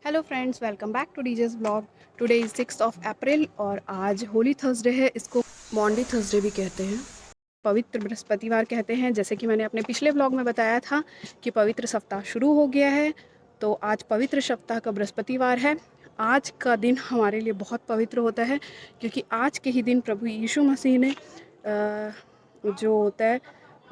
Hello friends, welcome back to DJ's blog. Today is 6 April और आज Holi Thursday है। इसको मॉन्डी थर्सडे भी कहते हैं, पवित्र बृहस्पतिवार कहते हैं। जैसे कि मैंने अपने पिछले ब्लॉग में बताया था कि पवित्र सप्ताह शुरू हो गया है, तो आज पवित्र सप्ताह का बृहस्पतिवार है। आज का दिन हमारे लिए बहुत पवित्र होता है क्योंकि आज के ही दिन प्रभु यीशु मसीह ने जो होता है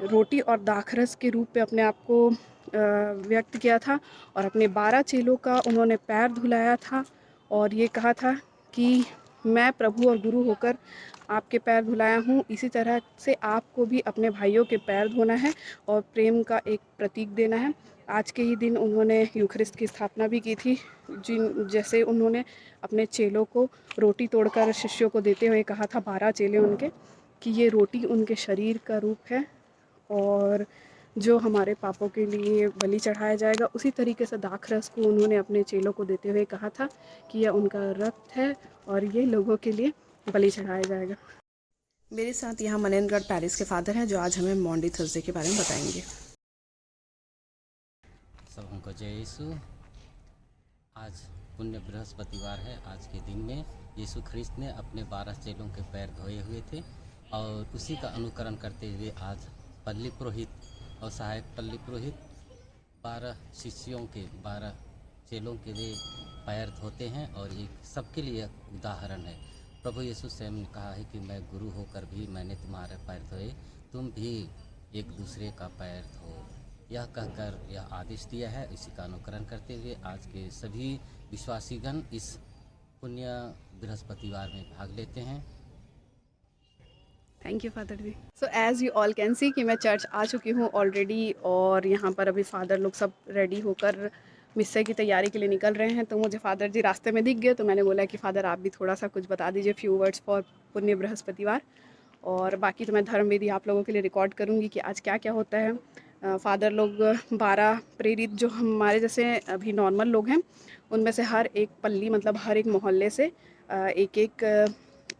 रोटी और दाखरस के रूप में अपने आप को व्यक्त किया था और अपने 12 चेलों का उन्होंने पैर धुलाया था और ये कहा था कि मैं प्रभु और गुरु होकर आपके पैर धुलाया हूँ, इसी तरह से आपको भी अपने भाइयों के पैर धोना है और प्रेम का एक प्रतीक देना है। आज के ही दिन उन्होंने यूखरिस्ट की स्थापना भी की थी, जैसे उन्होंने अपने चेलों को रोटी तोड़कर शिष्यों को देते हुए कहा था, 12 चेले उनके, कि ये रोटी उनके शरीर का रूप है और जो हमारे पापों के लिए बलि चढ़ाया जाएगा। उसी तरीके से दाखरस को उन्होंने अपने चेलों को देते हुए कहा था कि यह उनका रक्त है और ये लोगों के लिए बलि चढ़ाया जाएगा। मेरे साथ यहाँ मनेंद्रगढ़ पैरिस के फादर हैं जो आज हमें मॉन्डी थर्सडे के बारे में बताएंगे। सबको जय यीशु। आज पुण्य बृहस्पतिवार है। आज के दिन में यीशु ख्रिस्त ने अपने 12 चेलों के पैर धोए हुए थे और उसी का अनुकरण करते हुए आज पल्ली पुरोहित और सहायक पल्ली पुरोहित 12 शिष्यों के 12 चेलों के लिए पैर धोते हैं और ये सबके लिए उदाहरण है। प्रभु यीशु स्वयं ने कहा है कि मैं गुरु होकर भी मैंने तुम्हारे पैर धोए, तुम भी एक दूसरे का पैर धो। यह कहकर यह आदेश दिया है। इसी का अनुकरण करते हुए आज के सभी विश्वासीगण इस पुण्य बृहस्पतिवार में भाग लेते हैं। Thank you father ji. So as you all can see कि मैं चर्च आ चुकी हूँ ऑलरेडी और यहाँ पर अभी फादर लोग सब रेडी होकर मिस्से की तैयारी के लिए निकल रहे हैं। तो मुझे फादर जी रास्ते में दिख गए, तो मैंने बोला कि फादर आप भी थोड़ा सा कुछ बता दीजिए, फ्यू वर्ड्स फॉर पुण्य बृहस्पतिवार, और बाकी तो मैं धर्म विधि आप लोगों के लिए रिकॉर्ड करूँगी कि आज क्या क्या होता है। फादर लोग 12 प्रेरित जो हमारे जैसे अभी नॉर्मल लोग हैं उनमें से हर एक पल्ली, मतलब हर एक मोहल्ले से एक एक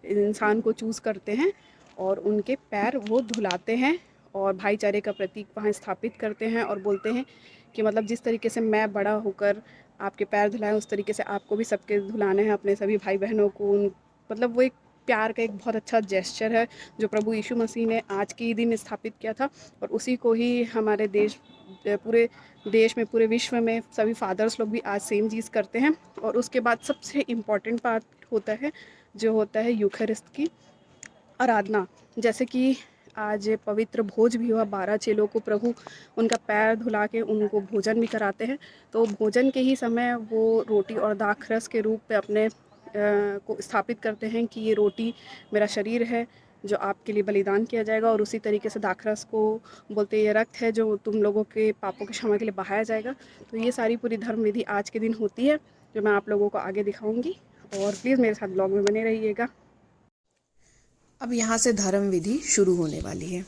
इंसान को चूज़ करते हैं और उनके पैर वो धुलाते हैं और भाईचारे का प्रतीक वहाँ स्थापित करते हैं और बोलते हैं कि मतलब जिस तरीके से मैं बड़ा होकर आपके पैर धुलाएं उस तरीके से आपको भी सबके धुलाने हैं, अपने सभी भाई बहनों को। मतलब वो एक प्यार का एक बहुत अच्छा जेस्चर है जो प्रभु यीशु मसीह ने आज के ही दिन स्थापित किया था और उसी को ही हमारे पूरे देश में, पूरे विश्व में सभी फादर्स लोग भी आज सेम चीज़ करते हैं। और उसके बाद सबसे इम्पॉर्टेंट पार्ट होता है जो होता है यूखरिस्ट की आराधना। जैसे कि आज पवित्र भोज भी हुआ, 12 चेलों को प्रभु उनका पैर धुला के उनको भोजन भी कराते हैं। तो भोजन के ही समय वो रोटी और दाखरस के रूप में अपने को स्थापित करते हैं कि ये रोटी मेरा शरीर है जो आपके लिए बलिदान किया जाएगा, और उसी तरीके से दाखरस को बोलते ये रक्त है जो तुम लोगों के पापों के क्षमा के लिए बहाया जाएगा। तो ये सारी पूरी धर्म विधि आज के दिन होती है जो मैं आप लोगों को आगे दिखाऊंगी, और प्लीज़ मेरे साथ ब्लॉग में बने रहिएगा। अब यहाँ से धर्म विधि शुरू होने वाली है।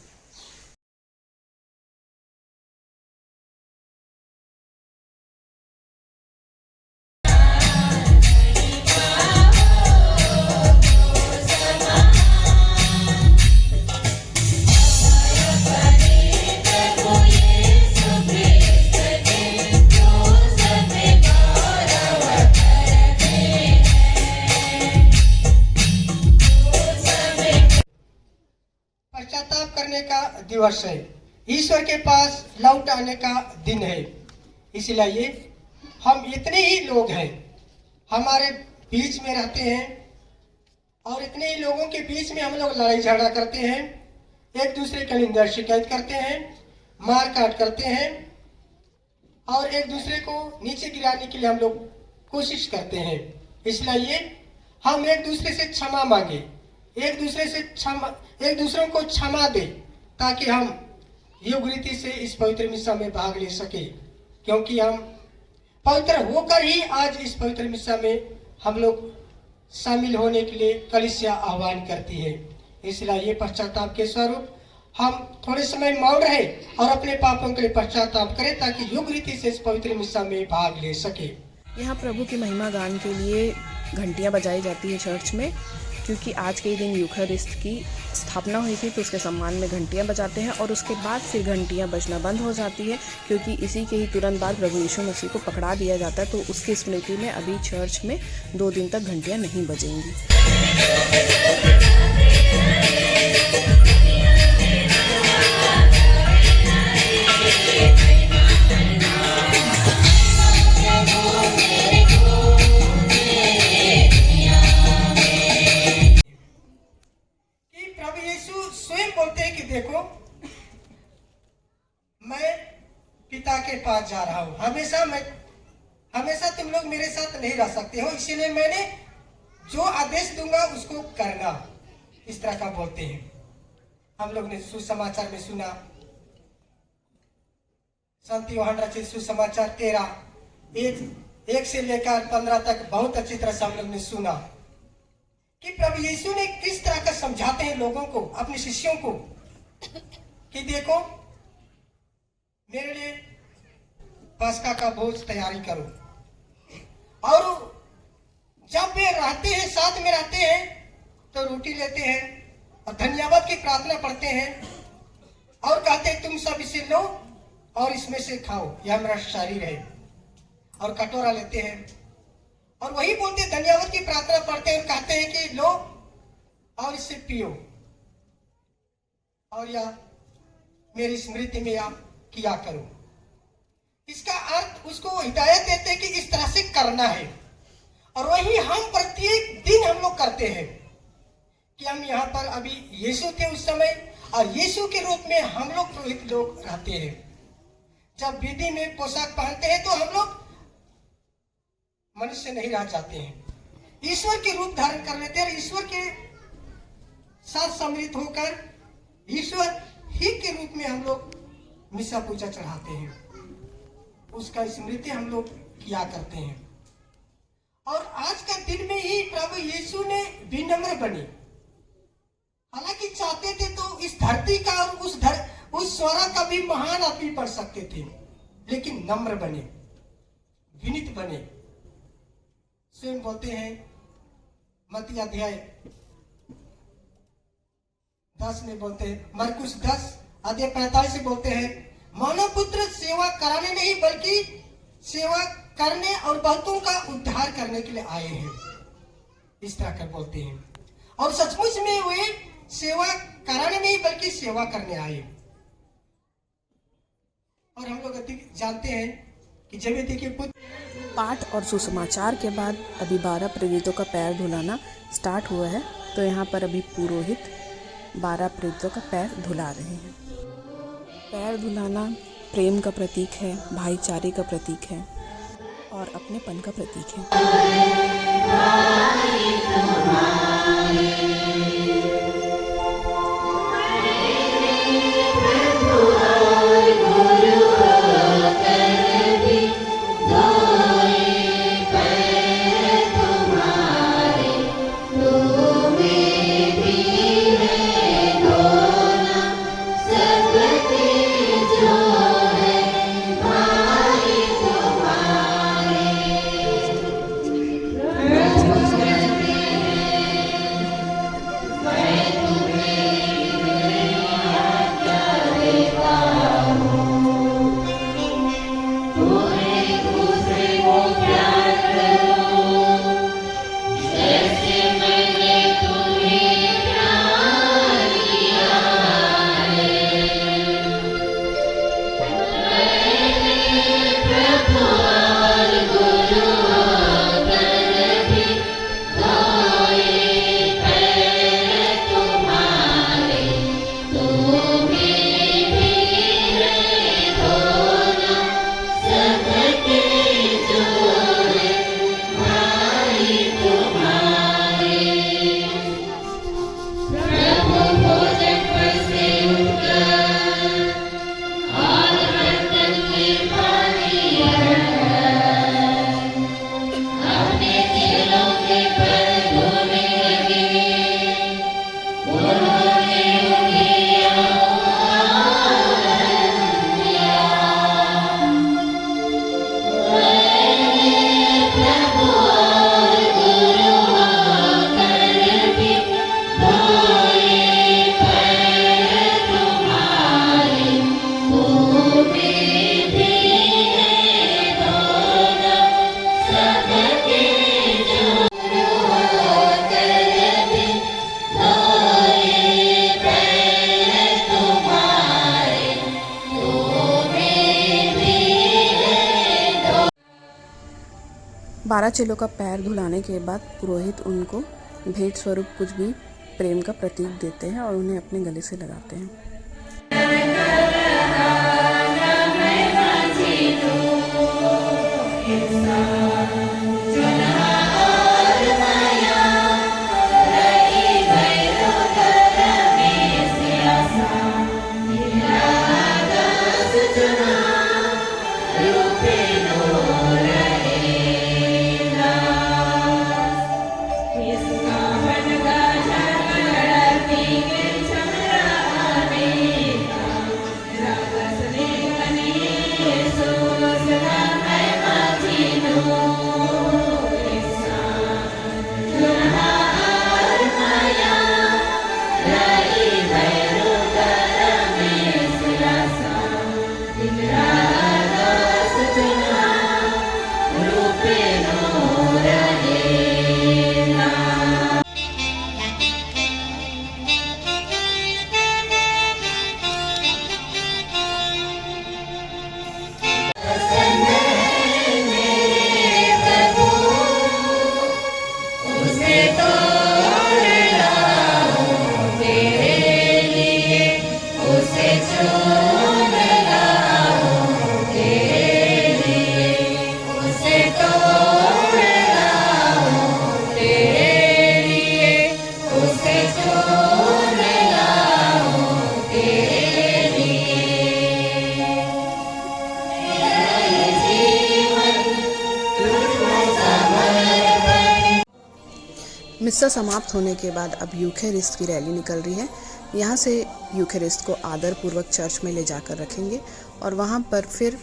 पश्चाताप करने का दिवस है, ईश्वर के पास लौट आने का दिन है। इसलिए हम इतने ही लोग हैं हमारे बीच में रहते हैं और इतने ही लोगों के बीच में हम लोग लड़ाई झगड़ा करते हैं, एक दूसरे के निंदा शिकायत करते हैं, मार काट करते हैं और एक दूसरे को नीचे गिराने के लिए हम लोग कोशिश करते हैं। इसलिए हम एक दूसरे से क्षमा मांगे, एक दूसरों को क्षमा दे ताकि हम युग रीति से इस पवित्र मिस्सा में भाग ले सके, क्योंकि हम पवित्र होकर ही आज इस पवित्र मिस्सा में हम लोग शामिल होने के लिए कलीसिया आह्वान करती है। इसलिए पश्चाताप के स्वरूप हम थोड़े समय मौन रहे और अपने पापों के लिए पश्चाताप करें ताकि युग रीति से इस पवित्र मिस्सा में भाग ले सके। यहाँ प्रभु की महिमा गान के लिए घंटियाँ बजाई जाती है चर्च में, क्योंकि आज के ही दिन यूखारिस्ट की स्थापना हुई थी, तो उसके सम्मान में घंटियाँ बजाते हैं और उसके बाद फिर घंटियाँ बजना बंद हो जाती है, क्योंकि इसी के ही तुरंत बाद प्रभु यीशु मसीह को पकड़ा दिया जाता है। तो उसकी स्मृति में अभी चर्च में 2 दिन तक घंटियाँ नहीं बजेंगी। देखो मैं पिता के पास जा रहा हूं, हमेशा तुम लोग मेरे साथ नहीं रह सकते हो, इसीलिए मैंने जो आदेश दूंगा उसको करना, इस तरह का बोलते हैं। हम लोग ने सुसमाचार में सुना, संत यूहन्ना रचित सुसमाचार 13 से लेकर 15 तक बहुत अच्छी तरह से हम लोग ने सुना कि प्रभु यीशु ने किस तरह का समझाते हैं लोगों को, अपने शिष्यों को, कि देखो मेरे लिए पस्का का भोज तैयारी करो। और जब वे रहते हैं, साथ में रहते हैं, तो रोटी लेते हैं और धन्यवाद की प्रार्थना पढ़ते हैं और कहते हैं तुम सब इसे लो और इसमें से खाओ, यह मेरा शरीर है। और कटोरा लेते हैं और वही बोलते हैं, धन्यवाद की प्रार्थना पढ़ते हैं और कहते हैं कि लो और इससे पियो और या मेरी स्मृति में या किया करो। इसका अर्थ उसको हिदायत देते हैं कि इस तरह से करना है। और वही हम प्रत्येक दिन हम लोग करते हैं कि हम यहाँ पर अभी यीशु थे उस समय, और यीशु के रूप में हम लोग पुरोहित लोग रहते हैं। जब विधि में पोशाक पहनते हैं तो हम लोग मनुष्य नहीं रह जाते हैं, ईश्वर के रूप धारण कर लेते हैं। ईश्वर के साथ सम्मिलित होकर ईश्वर ही के रूप में हम लोग मिसा पूजा चढ़ाते हैं, उसका स्मृति हम लोग किया करते हैं। और आज का दिन में ही प्रभु यीशु ने विनम्र बने, हालांकि चाहते थे तो इस धरती का और उस स्वर्ग का भी महान आदमी बन सकते थे, लेकिन नम्र बने, विनीत बने। स्वयं बोलते हैं मत्ती अध्याय 10 में बोलते हैं, मरकुस 10 अध्याय 45 से बोलते हैं, मानव पुत्र सेवा कराने नहीं बल्कि सेवा करने और बहुतों का उद्धार करने के लिए आए हैं, इस तरह कर बोलते हैं। और सचमुच में वे सेवा कराने नहीं बल्कि सेवा करने आए। और हम लोग जानते हैं कि जबेदी के पुत्र पाठ और सुसमाचार के बाद अभी 12 प्रेरितों का पैर धुलाना स्टार्ट हुआ है। तो यहाँ पर अभी पुरोहित 12 प्रेरितों का पैर धुला रहे हैं। पैर धुलाना प्रेम का प्रतीक है, भाईचारे का प्रतीक है और अपनेपन का प्रतीक है। 12 चेलों का पैर धुलाने के बाद पुरोहित उनको भेंट स्वरूप कुछ भी प्रेम का प्रतीक देते हैं और उन्हें अपने गले से लगाते हैं। मिस्सा समाप्त होने के बाद अब यूखेरिस्ट की रैली निकल रही है। यहाँ से यूखेरिस्ट को आदरपूर्वक चर्च में ले जाकर रखेंगे और वहाँ पर फिर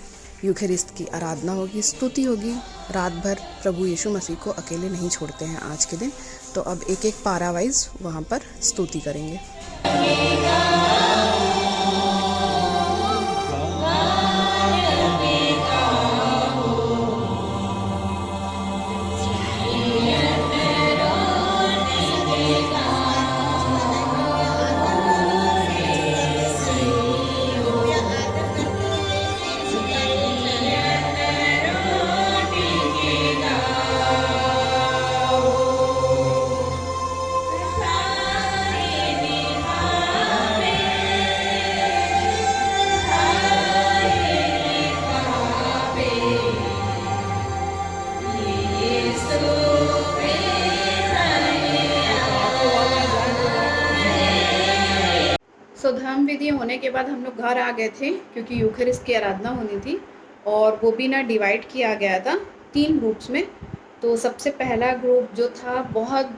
यूखेरिस्ट की आराधना होगी, स्तुति होगी। रात भर प्रभु यीशु मसीह को अकेले नहीं छोड़ते हैं आज के दिन, तो अब एक एक पारा वाइज वहाँ पर स्तुति करेंगे। सो धर्म विधि होने के बाद हम लोग घर आ गए थे क्योंकि यूखेरिस्ट की आराधना होनी थी और वो भी ना डिवाइड किया गया था 3 ग्रुप्स में। तो सबसे पहला ग्रुप जो था बहुत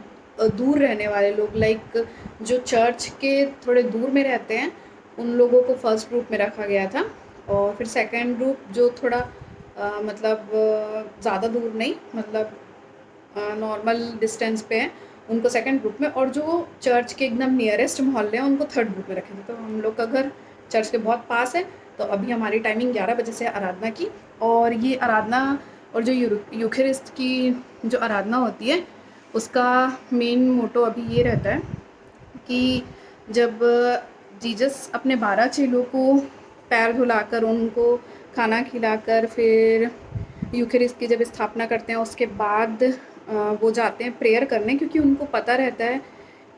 दूर रहने वाले लोग, लाइक जो चर्च के थोड़े दूर में रहते हैं, उन लोगों को फर्स्ट ग्रुप में रखा गया था। और फिर सेकंड ग्रुप जो थोड़ा मतलब ज़्यादा दूर नहीं, मतलब नॉर्मल डिस्टेंस पे है, उनको सेकंड ग्रुप में, और जो चर्च के एकदम नियरेस्ट मोहल्ले हैं उनको थर्ड ग्रुप में रखे थे। तो हम लोग का घर चर्च के बहुत पास है, तो अभी हमारी टाइमिंग 11 बजे से आराधना की। और ये आराधना और जो यूखेरिस्ट की जो आराधना होती है उसका मेन मोटो अभी ये रहता है कि जब जीसस अपने 12 चेलों को पैर धुलाकर उनको खाना खिलाकर फिर यूखेरिस्ट की जब स्थापना करते हैं, उसके बाद वो जाते हैं प्रेयर करने, क्योंकि उनको पता रहता है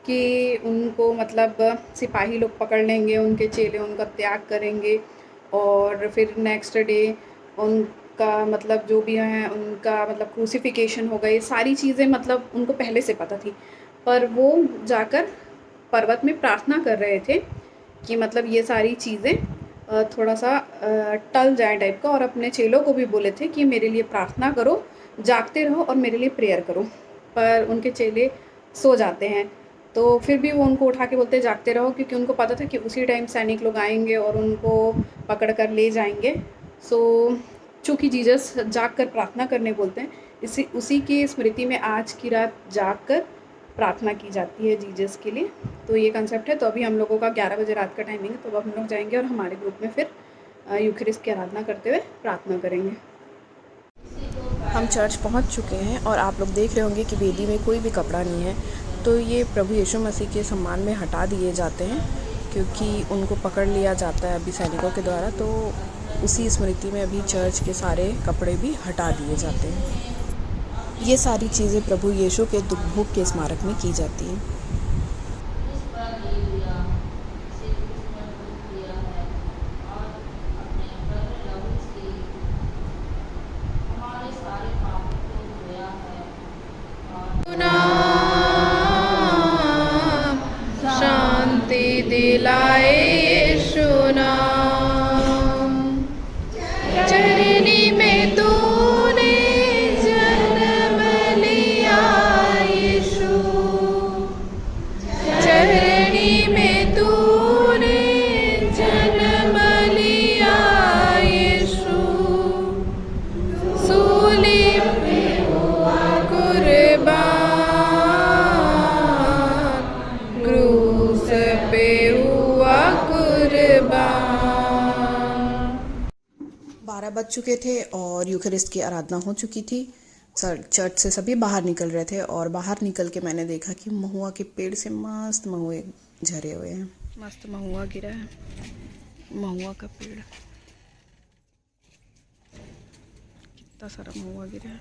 कि उनको मतलब सिपाही लोग पकड़ लेंगे, उनके चेले उनका त्याग करेंगे और फिर नेक्स्ट डे उनका मतलब जो भी है उनका मतलब क्रूसिफिकेशन होगा। ये सारी चीज़ें मतलब उनको पहले से पता थी, पर वो जाकर पर्वत में प्रार्थना कर रहे थे कि मतलब ये सारी चीज़ें थोड़ा सा टल जाए टाइप का, और अपने चेलों को भी बोले थे कि मेरे लिए प्रार्थना करो, जागते रहो और मेरे लिए प्रेयर करो। पर उनके चेले सो जाते हैं, तो फिर भी वो उनको उठा के बोलते जागते रहो, क्योंकि उनको पता था कि उसी टाइम सैनिक लोग आएंगे और उनको पकड़ कर ले जाएंगे। सो चूँकि जीसस जाग कर प्रार्थना करने बोलते हैं, उसी की स्मृति में आज की रात जाग कर प्रार्थना की जाती है जीसस के लिए। तो ये कंसेप्ट है। तो अभी हम लोगों का 11 बजे रात का टाइमिंग है, तो अब हम लोग जाएंगे और हमारे ग्रुप में फिर यूखेरिस्ट की आराधना करते हुए प्रार्थना करेंगे। हम चर्च पहुंच चुके हैं और आप लोग देख रहे होंगे कि वेदी में कोई भी कपड़ा नहीं है। तो ये प्रभु यीशु मसीह के सम्मान में हटा दिए जाते हैं क्योंकि उनको पकड़ लिया जाता है अभी सैनिकों के द्वारा। तो उसी स्मृति में अभी चर्च के सारे कपड़े भी हटा दिए जाते हैं। ये सारी चीज़ें प्रभु यीशु के दुख भोग के स्मारक में की जाती हैं। शांति दिलाए यीशु नाम, चरनी में तूने जन्म लिया यीशु, चरनी में तूने जन्म लिया यीशु, सूली पे हुआ कुर्बान, क्रूस पे हुआ कुर्बान। 12 बज चुके थे और यूखरिस्ट की आराधना हो चुकी थी। चर्च से सभी बाहर निकल रहे थे और बाहर निकल के मैंने देखा कि महुआ के पेड़ से मस्त महुए झरे हुए हैं। मस्त महुआ गिरा है, महुआ का पेड़, कितना सारा महुआ गिरा है।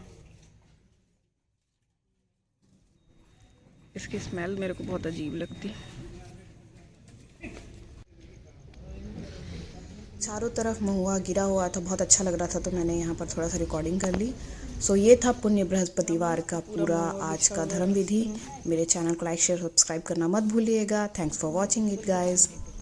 इसकी स्मेल मेरे को बहुत अजीब लगती। चारों तरफ महुआ गिरा हुआ था, बहुत अच्छा लग रहा था, तो मैंने यहाँ पर थोड़ा सा रिकॉर्डिंग कर ली। सो ये था पुण्य बृहस्पतिवार का पूरा आज का धर्म विधि। मेरे चैनल को लाइक शेयर सब्सक्राइब करना मत भूलिएगा। Thanks for watching it guys.